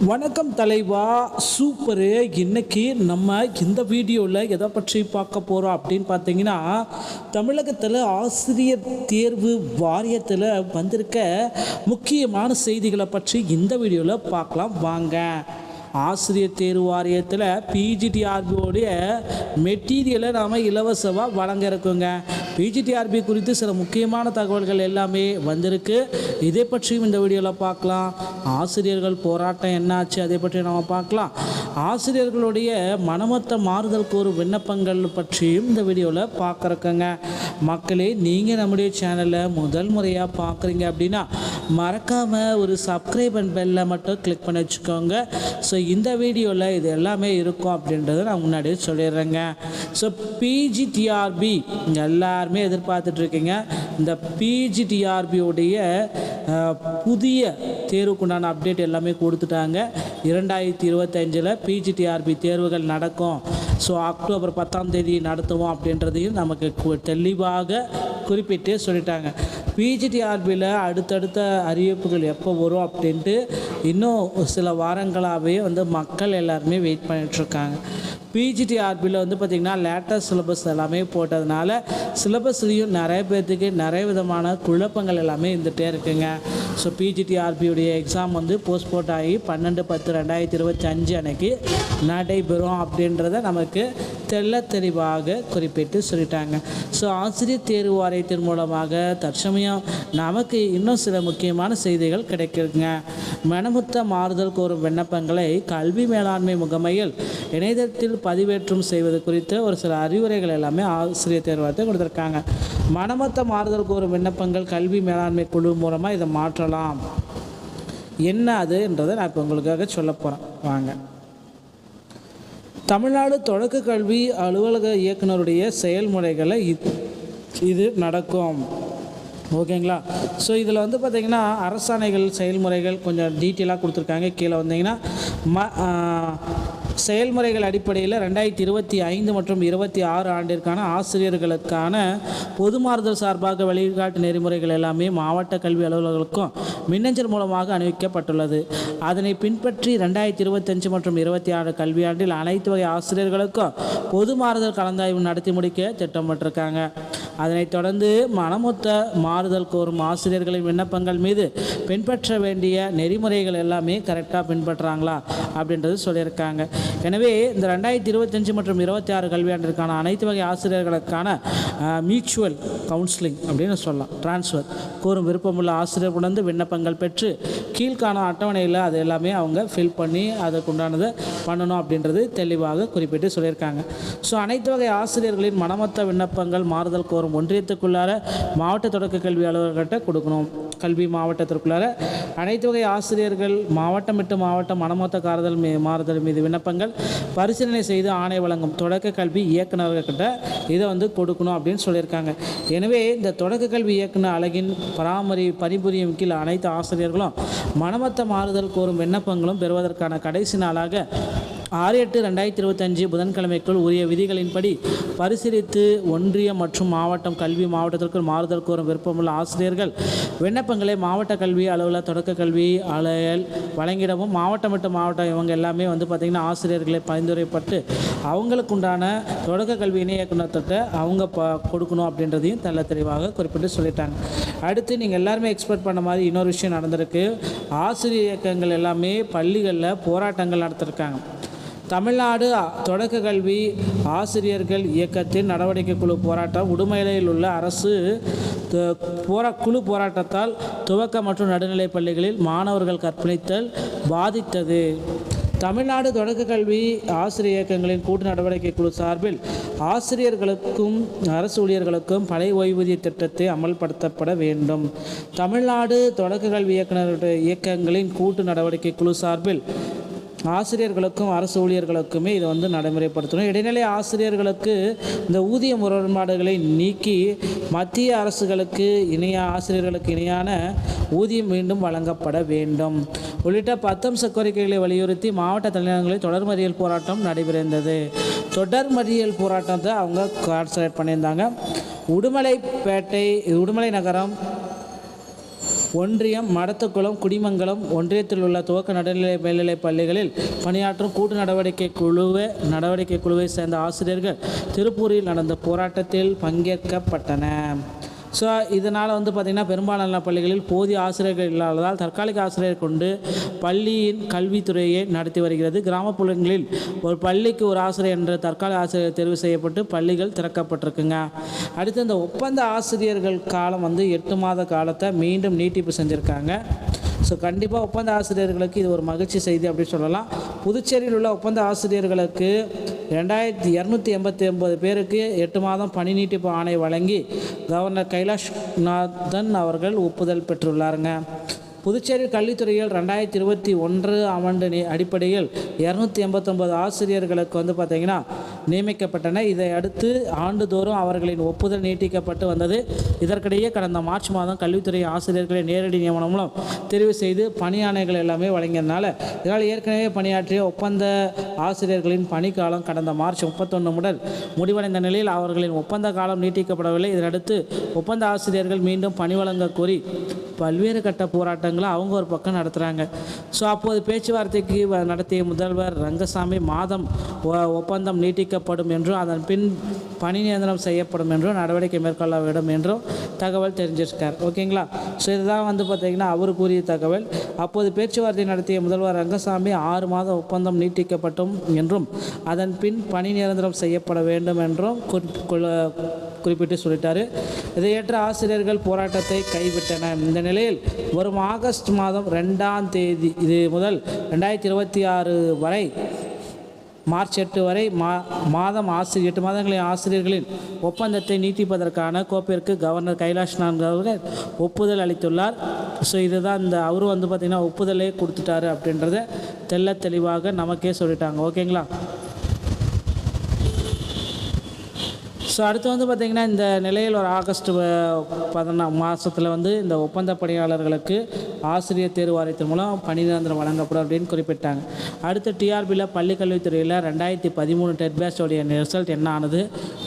வணக்கம் தலைவா, சூப்பரு. இன்னைக்கு நம்ம இந்த வீடியோவில் எதை பற்றி பார்க்க போகிறோம் அப்படின்னு பார்த்தீங்கன்னா, தமிழகத்தில் ஆசிரியர் தேர்வு வாரியத்தில் வந்திருக்க முக்கியமான செய்திகளை பற்றி இந்த வீடியோவில் பார்க்கலாம் வாங்க. ஆசிரியர் தேர்வு வாரியத்தில் பிஜிடிஆர்பியோடைய மெட்டீரியலை நாம் இலவசமாக வழங்க இருக்குங்க. பிஜிடிஆர்பி குறித்து சில முக்கியமான தகவல்கள் எல்லாமே வந்திருக்கு. இதை பற்றியும் இந்த வீடியோவில் பார்க்கலாம். ஆசிரியர்கள் போராட்டம் என்னாச்சு அதை பற்றி நம்ம பார்க்கலாம். ஆசிரியர்களுடைய மனமொத்த மாறுதல் கோரும் விண்ணப்பங்கள் பற்றியும் இந்த வீடியோவில் பார்க்குறக்குங்க. மக்களே, நீங்கள் நம்முடைய சேனலை முதல் முறையாக பார்க்குறீங்க அப்படின்னா மறக்காமல் ஒரு சப்ஸ்கிரைப் அண்ட் பெல்லை மட்டும் கிளிக் பண்ணி வச்சுக்கோங்க. ஸோ இந்த வீடியோவில் இது எல்லாமே இருக்கும் அப்படின்றத நான் முன்னாடியே சொல்லிடுறேங்க. ஸோ பிஜிடிஆர்பி எல்லாருமே எதிர்பார்த்துட்ருக்கீங்க. இந்த பிஜிடிஆர்பியோடைய புதிய தேர்வுக்குண்டான அப்டேட் எல்லாமே கொடுத்துட்டாங்க. 2025 பிஜிடிஆர்பி தேர்வுகள் நடக்கும். ஸோ அக்டோபர் 10 நடத்துவோம் அப்படின்றதையும் நமக்கு தெளிவாக குறிப்பிட்டு சொல்லிட்டாங்க. பிஜிடிஆர்பியில் அடுத்தடுத்த அறிவிப்புகள் எப்போ வரும் அப்படின்ட்டு இன்னும் சில வாரங்களாகவே மக்கள் எல்லாருமே வெயிட் பண்ணிகிட்ருக்காங்க. பிஜிடிஆர்பியில் பார்த்திங்கன்னா லேட்டஸ்ட் சிலபஸ் எல்லாமே போட்டதுனால சிலபஸ்லேயும் நிறைய பேர்த்துக்கு நிறைய விதமான குழப்பங்கள் எல்லாமே இருந்துகிட்டே இருக்குங்க. ஸோ பிஜிடிஆர்பியுடைய எக்ஸாம் போஸ்ட்போர்ட் ஆகி 12/10/2025 அன்னைக்கு நடைபெறும் அப்படின்றத நமக்கு தெளிவாக குறிப்பிட்டு சொல்லிட்டாங்க. ஸோ ஆசிரியர் தேர்வு வாரியத்தின் மூலமாக தற்சமயம் நமக்கு இன்னும் சில முக்கியமான செய்திகள் கிடைக்குங்க. மனமுத்த மாறுதல் கோரும் விண்ணப்பங்களை கல்வி மேலாண்மை முகமையில் இணையதளத்தில் பதிவேற்றம் செய்வது குறித்து ஒரு சில அறிவுரைகள் எல்லாமே ஆசிரியர் தேர்வாரியத்தை கொடுத்துருக்காங்க. மனமொத்த மாறுதல் கோரும் விண்ணப்பங்கள் கல்வி மேலாண்மை குழு மூலமாக இதை மாற்றலாம். என்ன அதுன்றதை நான் இப்போ உங்களுக்காக சொல்ல போகிறேன் வாங்க. தமிழ்நாடு தொடக்க கல்வி அலுவலக இயக்குனருடைய செயல்முறைகளை இது நடக்கும். ஓகேங்களா? ஸோ இதில் பார்த்திங்கன்னா அரசாணைகள் செயல்முறைகள் கொஞ்சம் டீட்டெயிலாக கொடுத்துருக்காங்க. கீழே வந்தீங்கன்னா செயல்முறைகள் அடிப்படையில் 2025 மற்றும் 26 ஆண்டிற்கான ஆசிரியர்களுக்கான பொது மாறுதல் சார்பாக வழிகாட்டு நெறிமுறைகள் எல்லாமே மாவட்ட கல்வி அலுவலர்களுக்கும் மின்னஞ்சல் மூலமாக அனுப்பிக்கப்பட்டுள்ளது. அதனை பின்பற்றி 2025 மற்றும் 26 கல்வியாண்டில் அனைத்து வகை ஆசிரியர்களுக்கும் பொது மாறுதல் கலந்தாய்வு நடத்தி முடிக்க திட்டமிட்டிருக்காங்க. அதனைத் தொடர்ந்து மனமொத்த மாறுதல் கோரும் ஆசிரியர்களின் விண்ணப்பங்கள் மீது பின்பற்ற வேண்டிய நெறிமுறைகள் எல்லாமே கரெக்டாக பின்பற்றுறாங்களா அப்படின்றது சொல்லியிருக்காங்க. எனவே இந்த 2025 மற்றும் 26 கல்வியாண்டிற்கான அனைத்து வகை ஆசிரியர்களுக்கான மியூச்சுவல் கவுன்சிலிங் அப்படின்னு சொல்லலாம், டிரான்ஸ்ஃபர் கோரும் விருப்பமுள்ள ஆசிரியர்களுடன் விண்ணப்பங்கள் பெற்று கீழ்காணும் அட்டவணையில் அது எல்லாமே அவங்க ஃபில் பண்ணி அதுக்குண்டானதை பண்ணணும் அப்படின்றது தெளிவாக குறிப்பிட்டு சொல்லியிருக்காங்க. ஸோ அனைத்து வகை ஆசிரியர்களின் மனமொத்த விண்ணப்பங்கள் மாறுதல் கோரும் ஒன்றியத்துக்குள்ளார மாவட்ட தொடக்க கல்வி அலுவலர்கிட்ட கொடுக்கணும். கல்வி மாவட்டத்திற்குள்ளார அனைத்து வகை ஆசிரியர்கள் மாவட்டம் விட்டு மாவட்டம் மனமொத்த மாறுதல் மீது விண்ணப்பங்கள் பரிசீலனை செய்து ஆணை வழங்கும் தொடக்க கல்வி இயக்குநர்கிட்ட இதை கொடுக்கணும் அப்படின்னு சொல்லியிருக்காங்க. எனவே இந்த தொடக்க கல்வி இயக்குனர் அலகின் பணிபுரியும் கீழ் அனைத்து ஆசிரியர்களும் மனமொத்த மாறுதல் கோரும் விண்ணப்பங்களும் பெறுவதற்கான கடைசி நாளாக 6/8/2025 புதன்கிழமைக்குள் உரிய விதிகளின்படி பரிசீலித்து ஒன்றிய மற்றும் மாவட்டம் கல்வி மாவட்டத்திற்குள் மாறுதல் கோரும் விருப்பமுள்ள ஆசிரியர்கள் விண்ணப்பங்களை மாவட்ட கல்வி அலுவலர் தொடக்க கல்வி அலுவல் வழங்கிடவும் மாவட்டம் விட்டு மாவட்டம் இவங்க எல்லாமே பார்த்திங்கன்னா ஆசிரியர்களை பரிந்துரைப்பட்டு அவங்களுக்குண்டான தொடக்க கல்வி இணை இயக்குநர்கிட்ட அவங்க கொடுக்கணும் அப்படின்றதையும் தெளிவாக குறிப்பிட்டு சொல்லிட்டாங்க. அடுத்து நீங்கள் எல்லாருமே எக்ஸ்பெக்ட் பண்ண மாதிரி இன்னொரு விஷயம் நடந்திருக்கு. ஆசிரியர் இயக்கங்கள் எல்லாமே பள்ளிகளில் போராட்டங்கள் நடத்திருக்காங்க. தமிழ்நாடு தொடக்க கல்வி ஆசிரியர்கள் இயக்கத்தின் நடவடிக்கை குழு போராட்டம் உடுமலையில் உள்ள அரசு குழு போராட்டத்தால் துவக்க மற்றும் நடுநிலை பள்ளிகளில் மாணவர்கள் கற்பழித்தல் பாதித்தது. தமிழ்நாடு தொடக்க கல்வி ஆசிரியர் இயக்கங்களின் கூட்டு நடவடிக்கை குழு சார்பில் ஆசிரியர்களுக்கும் அரசு ஊழியர்களுக்கும் பழைய ஓய்வூதிய திட்டத்தை அமல்படுத்தப்பட வேண்டும். தமிழ்நாடு தொடக்க கல்வி இயக்கங்களின் கூட்டு நடவடிக்கை குழு சார்பில் ஆசிரியர்களுக்கும் அரசு ஊழியர்களுக்குமே இதை நடைமுறைப்படுத்தணும். இடைநிலை ஆசிரியர்களுக்கு இந்த ஊதிய முரண்பாடுகளை நீக்கி மத்திய அரசுகளுக்கு ஆசிரியர்களுக்கு இணையான ஊதியம் மீண்டும் வழங்கப்பட வேண்டும் உள்ளிட்ட 10 அம்ச கோரிக்கைகளை வலியுறுத்தி மாவட்ட தலைநகரங்களில் தொடர் மறியல் போராட்டம் நடைபெறுந்தது. தொடர் மறியல் போராட்டத்தை அவங்க கான்சன்ட்ரேட் பண்ணியிருந்தாங்க. உடுமலை நகரம் ஒன்றியம், மடத்துக்குளம், குடிமங்கலம் ஒன்றியத்தில் உள்ள துவக்க நடுநிலை மேல்நிலைப் பள்ளிகளில் பணியாற்றும் கூட்டு நடவடிக்கை குழுவை சேர்ந்த ஆசிரியர்கள் திருப்பூரில் நடந்த போராட்டத்தில் பங்கேற்கப்பட்டன. ஸோ இதனால் பார்த்திங்கன்னா பெரும்பாலான பள்ளிகளில் போதிய ஆசிரியர்கள் இல்லாததால் தற்காலிக ஆசிரியர் கொண்டு பள்ளியின் கல்வித்துறையை நடத்தி வருகிறது. கிராமப்புறங்களில் ஒரு பள்ளிக்கு ஒரு ஆசிரியர் என்ற தற்காலிக ஆசிரியர் தேர்வு செய்யப்பட்டு பள்ளிகள் திறக்கப்பட்டிருக்குங்க. அடுத்து இந்த ஒப்பந்த ஆசிரியர்கள் காலம் 8 மாத காலத்தை மீண்டும் நீட்டிப்பு செஞ்சுருக்காங்க. ஸோ கண்டிப்பாக ஒப்பந்த ஆசிரியர்களுக்கு இது ஒரு மகிழ்ச்சி செய்தி அப்படின்னு சொல்லலாம். புதுச்சேரியில் உள்ள ஒப்பந்த ஆசிரியர்களுக்கு 2289 பேருக்கு 8 மாதம் பணி நீட்டிப்பு ஆணை வழங்கி கவர்னர் கைலாஷ்நாதன் அவர்கள் ஒப்புதல் பெற்றுள்ளாருங்க. புதுச்சேரி கல்வித்துறையில் 2021 ஆண்டு அடிப்படையில் 289 ஆசிரியர்களுக்கு பார்த்திங்கன்னா நியமிக்கப்பட்டன. இதை அடுத்து ஆண்டுதோறும் அவர்களின் ஒப்புதல் நீட்டிக்கப்பட்டு வந்தது. இதற்கிடையே கடந்த மார்ச் மாதம் கல்வித்துறை ஆசிரியர்களை நேரடி நியமனம் மூலம் தெரிவு செய்து பணி ஆணைகள் எல்லாமே வழங்கியதுனால இதனால் ஏற்கனவே பணியாற்றிய ஒப்பந்த ஆசிரியர்களின் பணிக்காலம் கடந்த மார்ச் 31 முதல் முடிவடைந்த நிலையில் அவர்களின் ஒப்பந்த காலம் நீட்டிக்கப்படவில்லை. இதனடுத்து ஒப்பந்த ஆசிரியர்கள் மீண்டும் பணி வழங்க கோரி பல்வேறு கட்ட போராட்டங்களை அவங்க ஒரு பக்கம் நடத்துகிறாங்க. ஸோ அப்போது பேச்சுவார்த்தைக்கு நடத்திய முதல்வர் ரங்கசாமி மாதம் ஒப்பந்தம் நீட்டிக்கப்படும் என்றும் அதன் பின் பணி நிரந்தரம் செய்யப்படும் என்றும் நடவடிக்கை மேற்கொள்ள வேண்டும் என்றும் தகவல் தெரிஞ்சிருக்கார். ஓகேங்களா. ஸோ இதுதான் பார்த்திங்கன்னா அவர் கூறிய தகவல். அப்போது பேச்சுவார்த்தை நடத்திய முதல்வர் ரங்கசாமி 6 மாத ஒப்பந்தம் நீட்டிக்கப்பட்டும் என்றும் அதன் பின் பணி நிரந்தரம் செய்யப்பட வேண்டும் என்றும் குறிப்பிட்டு சொல்லிட்டார். இதையேற்ற ஆசிரியர்கள் போராட்டத்தை கைவிட்டனர். இந்த நிலையில் வரும் ஆகஸ்ட் மாதம் 2ஆம் தேதி இது முதல் 2026 வரை மார்ச் 8 வரை மாதம் 8 மாதங்களின் ஆசிரியர்களின் ஒப்பந்தத்தை நீட்டிப்பதற்கான கோப்பிற்கு கவர்னர் கைலாஷ்நாத் அவர்கள் ஒப்புதல் அளித்துள்ளார். ஸோ இதுதான் அவரும் பார்த்திங்கன்னா ஒப்புதலே கொடுத்துட்டாரு அப்படின்றத தெளிவாக நமக்கே சொல்லிட்டாங்க. ஓகேங்களா. ஸோ அடுத்து பார்த்திங்கன்னா இந்த நிலையில் ஒரு ஆகஸ்ட் 14 மாதத்தில் இந்த ஒப்பந்த பணியாளர்களுக்கு ஆசிரியர் தேர்வு வாரியத்தின் மூலம் பணி நிரந்தரம் வழங்கப்படும் அப்படின்னு குறிப்பிட்டாங்க. அடுத்து டிஆர்பியில் பள்ளிக்கல்வித்துறையில் 2013 டெட் பேட்சோடைய ரிசல்ட் என்ன ஆனது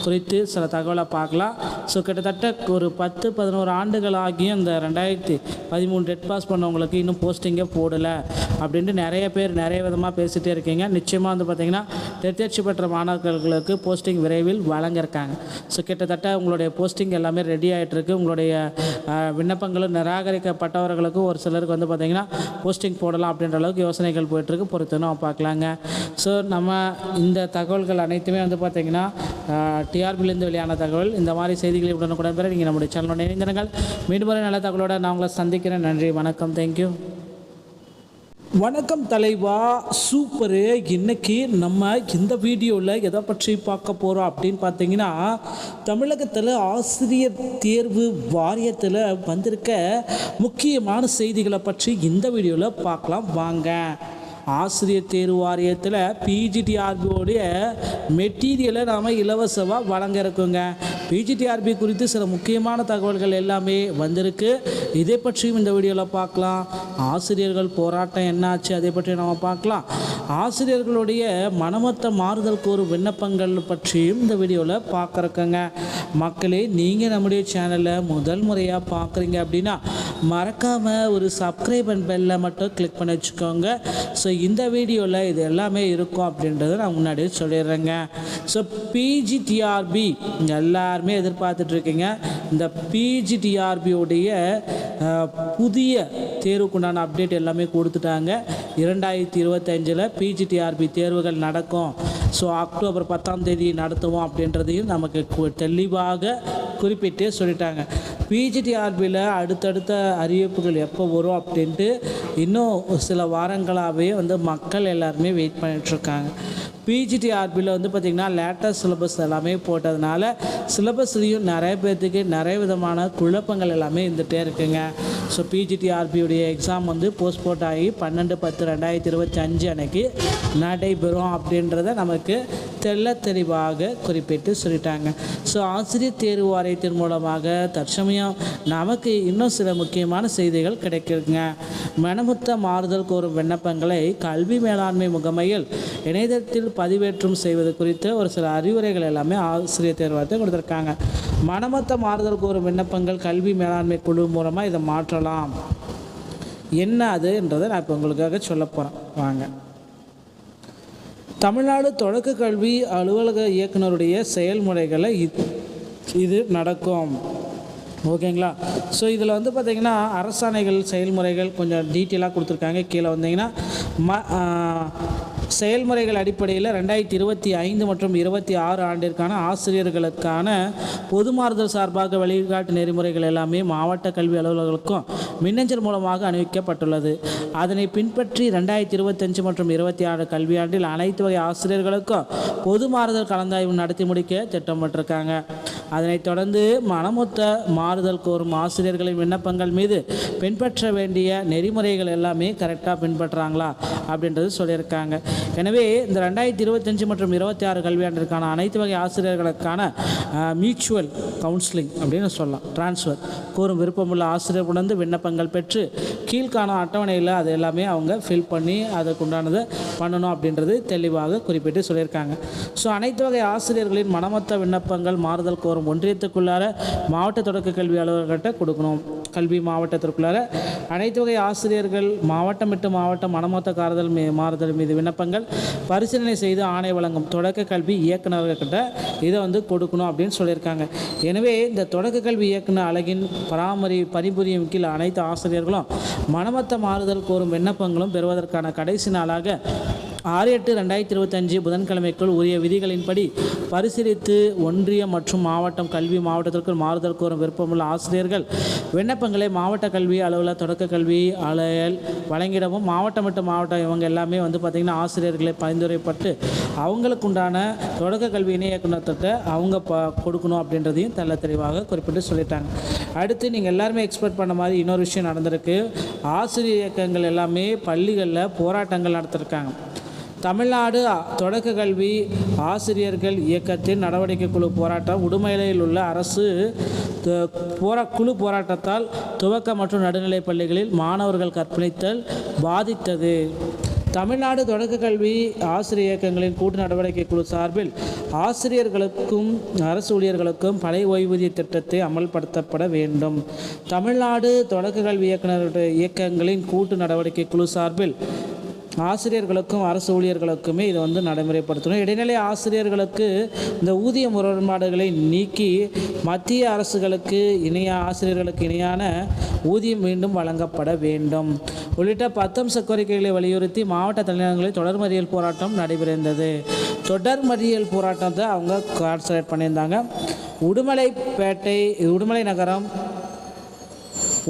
குறித்து சில தகவலை பார்க்கலாம். ஸோ கிட்டத்தட்ட ஒரு 10-11 ஆண்டுகள் ஆகியும் இந்த 2013 டெட் பாஸ் பண்ணவங்களுக்கு இன்னும் போஸ்டிங்கே போடலை அப்படின்ட்டு நிறைய பேர் நிறைய விதமாக பேசிகிட்டே இருக்கீங்க. நிச்சயமாக பார்த்திங்கன்னா டெட் தேர்ச்சி பெற்ற மாணவர்களுக்கு போஸ்டிங் விரைவில் வழங்கியிருக்காங்க. ஸோ கிட்டத்தட்ட உங்களுடைய போஸ்டிங் எல்லாமே ரெடி ஆகிட்டுருக்கு. உங்களுடைய விண்ணப்பங்களும் நிராகரிக்கப்பட்டவர்களுக்கு ஒரு சிலருக்கு பார்த்திங்கன்னா போஸ்டிங் போடலாம் அப்படின்ற அளவுக்கு யோசனைகள் போயிட்டுருக்கு. பொறுத்து நம்ம பார்க்கலாங்க. ஸோ நம்ம இந்த தகவல்கள் அனைத்துமே பார்த்திங்கன்னா டிஆர்பிலேருந்து வெளியான தகவல். இந்த மாதிரி செய்திகளை உடனுக்குடன் பெற நீங்கள் நம்முடைய சேனலோட இணைந்திருங்கள். மீண்டும் ஒரு நல்ல தகவலோடு நான் உங்களை சந்திக்கிறேன். நன்றி, வணக்கம், தேங்க்யூ. வணக்கம் தலைவா, சூப்பரு. இன்றைக்கி நம்ம இந்த வீடியோவில் எதை பற்றி பார்க்க போகிறோம் அப்படின்னு பார்த்தீங்கன்னா தமிழகத்தில் ஆசிரியர் தேர்வு வாரியத்தில் வந்திருக்க முக்கியமான செய்திகளை பற்றி இந்த வீடியோவில் பார்க்கலாம் வாங்க. ஆசிரியர் தேர்வு வாரியத்தில் பிஜிடிஆர்பியோடைய மெட்டீரியலை நாம் இலவசமாக வழங்க இருக்குங்க. பிஜிடிஆர்பி குறித்து சில முக்கியமான தகவல்கள் எல்லாமே வந்திருக்கு. இதை பற்றியும் இந்த வீடியோவில் பார்க்கலாம். ஆசிரியர்கள் போராட்டம் என்னாச்சு அதை பற்றி நம்ம பார்க்கலாம். ஆசிரியர்களுடைய மனமொத்த மாறுதல் கோரும் விண்ணப்பங்கள் பற்றியும் இந்த வீடியோவில் பார்க்குறக்குங்க. மக்களே, நீங்கள் நம்முடைய சேனலை முதல் முறையாக பார்க்குறீங்க அப்படின்னா மறக்காமல் ஒரு சப்ஸ்கிரைப் அண்ட் பெல்லை மட்டும் கிளிக் பண்ணி வச்சுக்கோங்க. ஸோ இந்த வீடியோவில் இது எல்லாமே இருக்கும் அப்படின்றத நான் முன்னாடியே சொல்லிடுறேங்க. ஸோ பிஜிடிஆர்பி எல்லாருமே எதிர்பார்த்துட்ருக்கீங்க. இந்த பிஜிடிஆர்பியோடைய புதிய தேர்வுக்குண்டான அப்டேட் எல்லாமே கொடுத்துட்டாங்க. 2025 பிஜிடிஆர்பி தேர்வுகள் நடக்கும். ஸோ அக்டோபர் 10ஆம் தேதி நடத்துவோம் அப்படின்றதையும் நமக்கு தெளிவாக குறிப்பிட்டே சொல்லிட்டாங்க. பிஜிடிஆர்பியில் அடுத்தடுத்த அறிவிப்புகள் எப்போ வரும் அப்படின்ட்டு இன்னும் சில வாரங்களாகவே மக்கள் எல்லாருமே வெயிட் பண்ணிகிட்ருக்காங்க. பிஜிடிஆர்பியில் பார்த்திங்கன்னா லேட்டஸ்ட் சிலபஸ் எல்லாமே போட்டதுனால சிலபஸ்லேயும் நிறைய பேர்த்துக்கு நிறைய விதமான குழப்பங்கள் எல்லாமே இருந்துகிட்டே இருக்குங்க. ஸோ பிஜிடிஆர்பியுடைய எக்ஸாம் போஸ்ட்போர்ட் ஆகி 12/10/2025 அன்னைக்கு நடைபெறும் அப்படின்றத நமக்கு தெளிவாக குறிப்பிட்டு சொல்லிட்டாங்க. ஸோ ஆசிரியர் தேர்வு வாரியத்தின் மூலமாக தற்சமயம் நமக்கு இன்னும் சில முக்கியமான செய்திகள் கிடைக்குங்க. மனமுத்த மாறுதல் கோரும் விண்ணப்பங்களை கல்வி மேலாண்மை முகமையில் இணையதளத்தில் பதிவேற்றம் செய்வது குறித்து ஒரு சில அறிவுரைகள் எல்லாமே ஆசிரியர் தேர்வு வாரியத்தை கொடுத்துருக்காங்க. மனமொத்த மாறுதல் கோரும் விண்ணப்பங்கள் கல்வி மேலாண்மை குழு மூலமாக இதை மாற்றலாம். என்ன அதுன்றதை நான் இப்போ உங்களுக்காக சொல்ல போகிறேன். வாங்க. தமிழ்நாடு தொடக்க கல்வி அலுவலக இயக்குனருடைய செயல்முறைகளை இது நடக்கும். ஓகேங்களா? ஸோ இதில் வந்து பார்த்திங்கன்னா அரசாணைகள் செயல்முறைகள் கொஞ்சம் டீட்டெயிலாக கொடுத்துருக்காங்க. கீழே வந்தீங்கன்னா செயல்முறைகள் அடிப்படையில் 2025 மற்றும் 26 ஆண்டிற்கான ஆசிரியர்களுக்கான பொதுமாறுதல் சார்பாக வழிகாட்டு நெறிமுறைகள் எல்லாமே மாவட்ட கல்வி அலுவலர்களுக்கும் மின்னஞ்சல் மூலமாக அனுப்பிக்கப்பட்டுள்ளது. அதனை பின்பற்றி 2025 மற்றும் 26 கல்வியாண்டில் அனைத்து வகை ஆசிரியர்களுக்கும் பொதுமாறுதல் கலந்தாய்வு நடத்தி முடிக்க திட்டமிட்டிருக்காங்க. அதனைத் தொடர்ந்து மனமொத்த மாறுதல் கோரும் ஆசிரியர்களின் விண்ணப்பங்கள் மீது பின்பற்ற வேண்டிய நெறிமுறைகள் எல்லாமே கரெக்டாக பின்பற்றுறாங்களா அப்படின்றது சொல்லியிருக்காங்க. எனவே இந்த 2025 மற்றும் 26 கல்வியாண்டிற்கான அனைத்து வகை ஆசிரியர்களுக்கான மியூச்சுவல் கவுன்சிலிங் அப்படின்னு சொல்லலாம், டிரான்ஸ்ஃபர் கோரும் விருப்பமுள்ள ஆசிரியர் உணர்ந்து விண்ணப்பங்கள் பெற்று கீழ்காணும் அட்டவணையில் அது எல்லாமே அவங்க ஃபில் பண்ணி அதுக்குண்டானதை பண்ணணும் அப்படின்றது தெளிவாக குறிப்பிட்டு சொல்லியிருக்காங்க. ஸோ அனைத்து வகை ஆசிரியர்களின் மனமொத்த விண்ணப்பங்கள் மாறுதல் கோரும் ஒன்றியத்துக்குள்ளார மாவட்ட தொடக்க கல்வி அலுவலர்கிட்ட கொடுக்கணும். கல்வி மாவட்டத்திற்குள்ளார அனைத்து வகை ஆசிரியர்கள் மாவட்டம் விட்டு மாவட்டம் மனமொத்த மாறுதல் மீது விண்ணப்பங்கள் பரிசீலனை செய்து ஆணை வழங்கும் தொடக்க கல்வி இயக்குநர்கிட்ட இதை வந்து கொடுக்கணும் அப்படின்னு சொல்லியிருக்காங்க. எனவே இந்த தொடக்க கல்வி இயக்குனர் அலகின் பணிபுரியும் கீழ் அனைத்து ஆசிரியர்களும் மனமொத்த மாறுதல் கோரும் விண்ணப்பங்களும் பெறுவதற்கான கடைசி நாளாக 6/8/2025 புதன்கிழமைக்குள் உரிய விதிகளின்படி பரிசீலித்து ஒன்றிய மற்றும் மாவட்டம் கல்வி மாவட்டத்திற்கு மாறுதல் கோரும் விருப்பமுள்ள ஆசிரியர்கள் விண்ணப்பங்களை மாவட்ட கல்வி அலுவலர் தொடக்க கல்வி அலுவலர் வழங்கிடவும் மாவட்டம் விட்டு மாவட்டம் இவங்க எல்லாமே வந்து பார்த்திங்கன்னா ஆசிரியர்களை பரிந்துரைப்பட்டு அவங்களுக்குண்டான தொடக்க கல்வி இணை இயக்குநர்கிட்ட அவங்க கொடுக்கணும் அப்படின்றதையும் தெளிவாக குறிப்பிட்டு சொல்லிட்டாங்க. அடுத்து நீங்கள் எல்லாருமே எக்ஸ்பெக்ட் பண்ண மாதிரி இன்னொரு விஷயம் நடந்திருக்கு. ஆசிரியர் இயக்கங்கள் எல்லாமே பள்ளிகளில் போராட்டங்கள் நடத்திருக்காங்க. தமிழ்நாடு தொடக்க கல்வி ஆசிரியர்கள் இயக்கத்தின் நடவடிக்கை குழு போராட்டம் உடுமலையில் உள்ள அரசு குழு போராட்டத்தால் துவக்க மற்றும் நடுநிலைப் பள்ளிகளில் மாணவர்கள் கற்பழித்தல் பாதித்தது. தமிழ்நாடு தொடக்க கல்வி ஆசிரியர் இயக்கங்களின் கூட்டு நடவடிக்கை குழு சார்பில் ஆசிரியர்களுக்கும் அரசு ஊழியர்களுக்கும் பழைய ஓய்வூதிய திட்டத்தை அமல்படுத்தப்பட வேண்டும். தமிழ்நாடு தொடக்க கல்வி இயக்கங்களின் கூட்டு நடவடிக்கை குழு சார்பில் ஆசிரியர்களுக்கும் அரசு ஊழியர்களுக்குமே இதை வந்து நடைமுறைப்படுத்தணும். இடைநிலை ஆசிரியர்களுக்கு இந்த ஊதிய முரண்பாடுகளை நீக்கி மத்திய அரசுகளுக்கு ஆசிரியர்களுக்கு இணையான ஊதியம் மீண்டும் வழங்கப்பட வேண்டும் உள்ளிட்ட 10 அம்ச கோரிக்கைகளை வலியுறுத்தி மாவட்ட தலைநகரங்களில் தொடர் மறியல் போராட்டம் நடைபெறுந்தது. தொடர் மறியல் போராட்டத்தை அவங்க கான்சன்ட்ரேட் பண்ணியிருந்தாங்க. உடுமலை நகரம்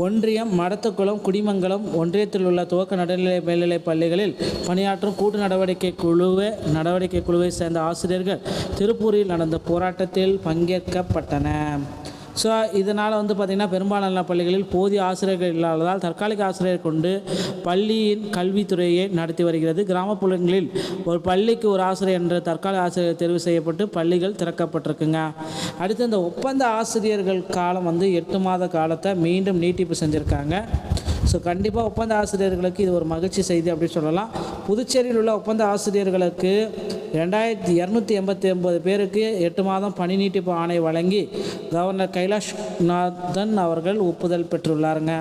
ஒன்றியம் மடத்துக்குளம் குடிமங்கலம் ஒன்றியத்தில் உள்ள துவக்க நடுநிலை மேல்நிலைப் பள்ளிகளில் பணியாற்றும் கூட்டு நடவடிக்கை குழுவை சேர்ந்த ஆசிரியர்கள் திருப்பூரில் நடந்த போராட்டத்தில் பங்கேற்கப்பட்டன. ஸோ இதனால் வந்து பார்த்திங்கன்னா பெரும்பாலான பள்ளிகளில் போதிய ஆசிரியர்கள் இல்லாததால் தற்காலிக ஆசிரியர் கொண்டு பள்ளியின் கல்வித்துறையை நடத்தி வருகிறது. கிராமப்புறங்களில் ஒரு பள்ளிக்கு ஒரு ஆசிரியர் என்ற தற்காலிக ஆசிரியர் தேர்வு செய்யப்பட்டு பள்ளிகள் திறக்கப்பட்டிருக்குங்க. அடுத்து இந்த ஒப்பந்த ஆசிரியர்கள் காலம் வந்து 8 மாத காலத்தை மீண்டும் நீட்டிப்பு செஞ்சுருக்காங்க. ஸோ கண்டிப்பாக ஒப்பந்த ஆசிரியர்களுக்கு இது ஒரு மகிழ்ச்சி செய்தி அப்படின்னு சொல்லலாம். புதுச்சேரியில் உள்ள ஒப்பந்த ஆசிரியர்களுக்கு 2289 பேருக்கு 8 மாதம் பணி நீட்டிப்பு ஆணை வழங்கி கவர்னர் கைலாஷ்நாதன் அவர்கள் ஒப்புதல் பெற்றுள்ளாருங்க.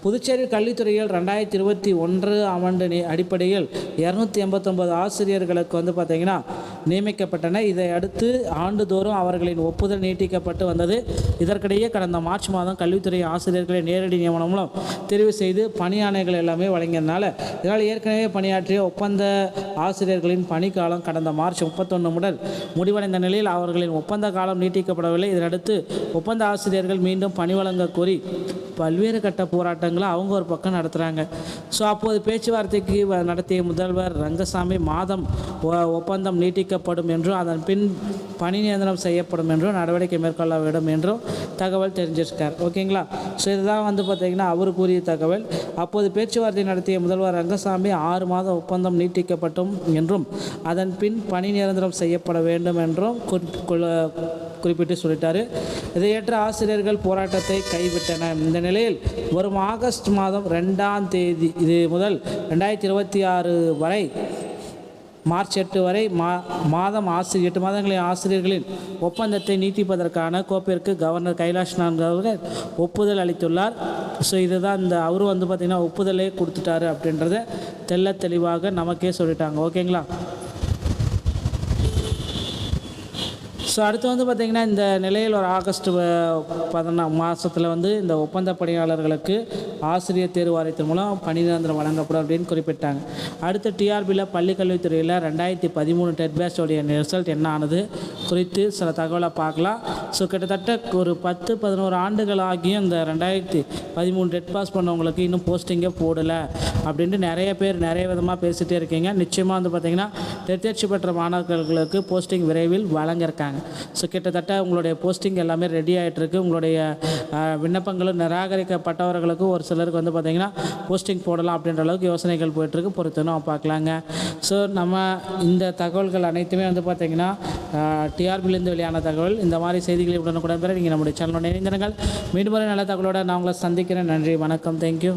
புதுச்சேரி கல்வித்துறையில் 2021 ஆண்டு அடிப்படையில் 289 ஆசிரியர்களுக்கு வந்து பார்த்திங்கன்னா நியமிக்கப்பட்டன. இதை அடுத்து ஆண்டுதோறும் அவர்களின் ஒப்புதல் நீட்டிக்கப்பட்டு வந்தது. இதற்கிடையே கடந்த மார்ச் மாதம் கல்வித்துறை ஆசிரியர்களை நேரடி நியமனம் மூலம் தெரிவு செய்து பணி ஆணைகள் எல்லாமே வழங்கியதுனால இதனால் ஏற்கனவே பணியாற்றிய ஒப்பந்த ஆசிரியர்களின் பணிக்காலம் கடந்த மார்ச் 31 முதல் முடிவடைந்த நிலையில் அவர்களின் ஒப்பந்த காலம் நீட்டிக்கப்படவில்லை. இதனடுத்து ஒப்பந்த ஆசிரியர்கள் மீண்டும் பணி வழங்க கோரி பல்வேறு கட்ட போராட்டங்களை அவங்க ஒரு பக்கம் நடத்துகிறாங்க. ஸோ அப்போது பேச்சுவார்த்தைக்கு நடத்திய முதல்வர் ரங்கசாமி மாதம் ஒப்பந்தம் நீட்டிக்கப்படும் என்றும் அதன் பின் பணி நிரந்தரம் செய்யப்படும் என்றும் நடவடிக்கை மேற்கொள்ள வேண்டும் என்றும் தகவல் தெரிஞ்சிருக்கார். ஓகேங்களா? ஸோ இதுதான் வந்து பார்த்திங்கன்னா அவர் கூறிய தகவல். அப்போது பேச்சுவார்த்தை நடத்திய முதல்வர் ரங்கசாமி 6 மாத ஒப்பந்தம் நீட்டிக்கப்பட்டும் என்றும் அதன் பின் பணி நிரந்தரம் செய்யப்பட வேண்டும் என்றும் குறிப்பிட்டு சொல்லிட்டார். இதை ஏற்ற ஆசிரியர்கள் போராட்டத்தை கைவிட்டனர். இந்த நிலையில் வரும் ஆகஸ்ட் மாதம் 2ஆம் தேதி இது முதல் 2026 வரை மார்ச் 8 வரை மாதம் 8 மாதங்களில் ஆசிரியர்களின் ஒப்பந்தத்தை நீட்டிப்பதற்கான கோப்பிற்கு கவர்னர் கைலாஷ்நாத் அவர்கள் ஒப்புதல் அளித்துள்ளார். ஸோ இதுதான் இந்த அவரும் வந்து பார்த்திங்கன்னா ஒப்புதலே கொடுத்துட்டாரு அப்படின்றத தெளிவாக நமக்கே சொல்லிட்டாங்க. ஓகேங்களா? ஸோ அடுத்து வந்து பார்த்திங்கன்னா இந்த நிலையில் ஒரு ஆகஸ்ட் 14 மாதத்தில் வந்து இந்த ஒப்பந்த பணியாளர்களுக்கு ஆசிரியர் தேர்வு வாரியத்தின் மூலம் பணி நிரந்தரம் வழங்கப்படும் அப்படின்னு குறிப்பிட்டாங்க. அடுத்து டிஆர்பியில் பள்ளிக்கல்வித்துறையில் 2013 டெட் பேட்சோடைய ரிசல்ட் என்ன ஆனது குறித்து சில தகவலை பார்க்கலாம். ஸோ கிட்டத்தட்ட ஒரு 10-11 ஆண்டுகள் ஆகியும் இந்த 2013 டெட் பாஸ் பண்ணவங்களுக்கு இன்னும் போஸ்டிங்கே போடலை அப்படின்ட்டு நிறைய பேர் நிறைய விதமாக பேசிகிட்டே இருக்கீங்க. நிச்சயமாக வந்து பார்த்திங்கன்னா டெட் தேர்ச்சி பெற்ற மாணவர்களுக்கு போஸ்டிங் விரைவில் வழங்கியிருக்காங்க. ஸோ கிட்டத்தட்ட உங்களுடைய போஸ்டிங் எல்லாமே ரெடி ஆகிட்டுருக்கு. உங்களுடைய விண்ணப்பங்களும் நிராகரிக்கப்பட்டவர்களுக்கு ஒரு சிலருக்கு வந்து பார்த்திங்கன்னா போஸ்டிங் போடலாம் அப்படின்ற அளவுக்கு யோசனைகள் போயிட்டுருக்கு. பொறுத்து நம்ம பார்க்கலாங்க. ஸோ நம்ம இந்த தகவல்கள் அனைத்துமே வந்து பார்த்திங்கன்னா டிஆர்பிலேருந்து வெளியான தகவல். இந்த மாதிரி செய்திகளை உடனுக்குடன் பெற நீங்கள் நம்முடைய சேனலோட இணைந்திருங்கள். மீண்டும் நல்ல தகவலோடு நான் உங்களை சந்திக்கிறேன். நன்றி, வணக்கம், தேங்க்யூ.